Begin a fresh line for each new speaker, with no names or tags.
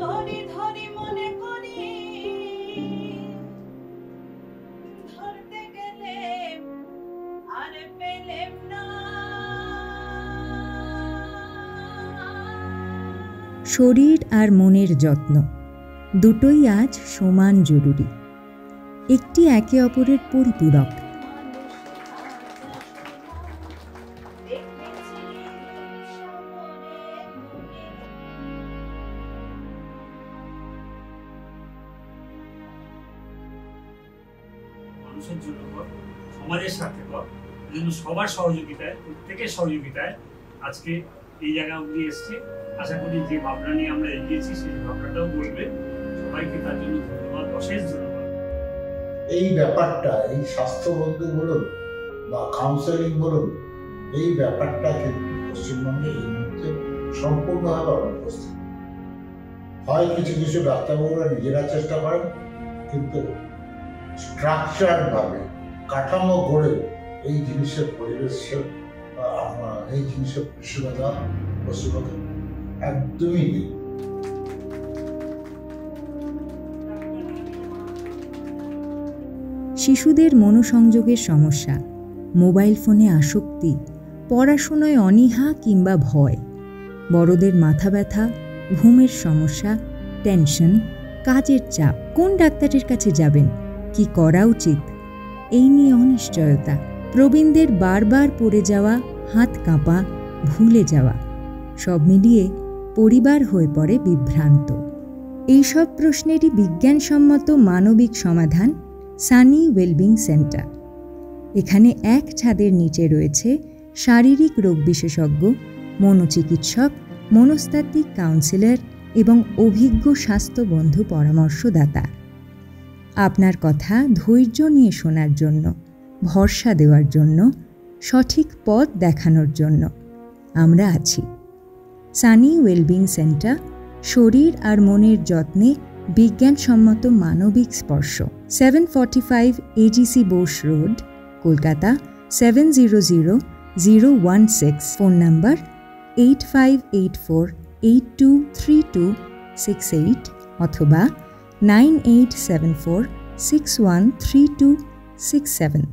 ধরি ধরি মনে করি ধরতে গেলে আর পেলেম না।
শরীর আর মনের যত্ন দুটোই আজ সমান জরুরি। একটি একে অপরের পরিপূরক।
মানুষের জন্য হোক, সমাজের সাথে হোক, সবার সহযোগিতায়, প্রত্যেকের সহযোগিতায় আজকে এই জায়গা অবধি এসছে। আশা করি যে ভাবনা নিয়ে আমরা এগিয়েছি সেই ভাবনাটাও বলবে। সবাইকে তার জন্য ধন্যবাদ, অশেষ ধন্যবাদ।
এই ব্যাপারটা, এই স্বাস্থ্যবন্ধু বলুন বা কাউন্সেলিং বলুন, এই ব্যাপারটা কিন্তু পশ্চিমবঙ্গে এই মুহূর্তে সম্পূর্ণভাবে অনুপস্থিত। হয় কিছু কিছু ডাক্তারবাবুরা নিজেরা চেষ্টা করেন, কিন্তু স্ট্রাকচার্ড ভাবে কাঠামো গড়ে এই জিনিসের পরিবেশের এই জিনিসের পরিষেবা দেওয়া পশ্চিমবঙ্গে একদমই নেই।
শিশুদের মনোসংযোগের সমস্যা, মোবাইল ফোনে আসক্তি, পড়াশোনায় অনীহা কিংবা ভয়, বড়দের মাথা ব্যথা, ঘুমের সমস্যা, টেনশন, কাজের চাপ, কোন ডাক্তারের কাছে যাবেন, কি করা উচিত, এই নিয়ে অনিশ্চয়তা, প্রবীণদের বারবার পড়ে যাওয়া, হাত কাঁপা, ভুলে যাওয়া, সব মিলিয়ে পরিবার হয়ে পড়ে বিভ্রান্ত। এইসব প্রশ্নেরই বিজ্ঞানসম্মত মানবিক সমাধান সানি ওয়েলবিং সেন্টার। এখানে এক ছাদের নিচে রয়েছে শারীরিক রোগ বিশেষজ্ঞ, মনোচিকিৎসক, মনস্তাত্ত্বিক কাউন্সিলর এবং অভিজ্ঞ স্বাস্থ্যবন্ধু পরামর্শদাতা। আপনার কথা ধৈর্য নিয়ে শোনার জন্য, ভরসা দেওয়ার জন্য, সঠিক পথ দেখানোর জন্য আমরা আছি। সানি ওয়েলবিং সেন্টার, শরীর আর মনের যত্নে বিজ্ঞানসম্মত মানবিক স্পর্শ। 745 AGC Bose road, Kolkata 700016। Phone number 8584823268 অথবা 9874613267।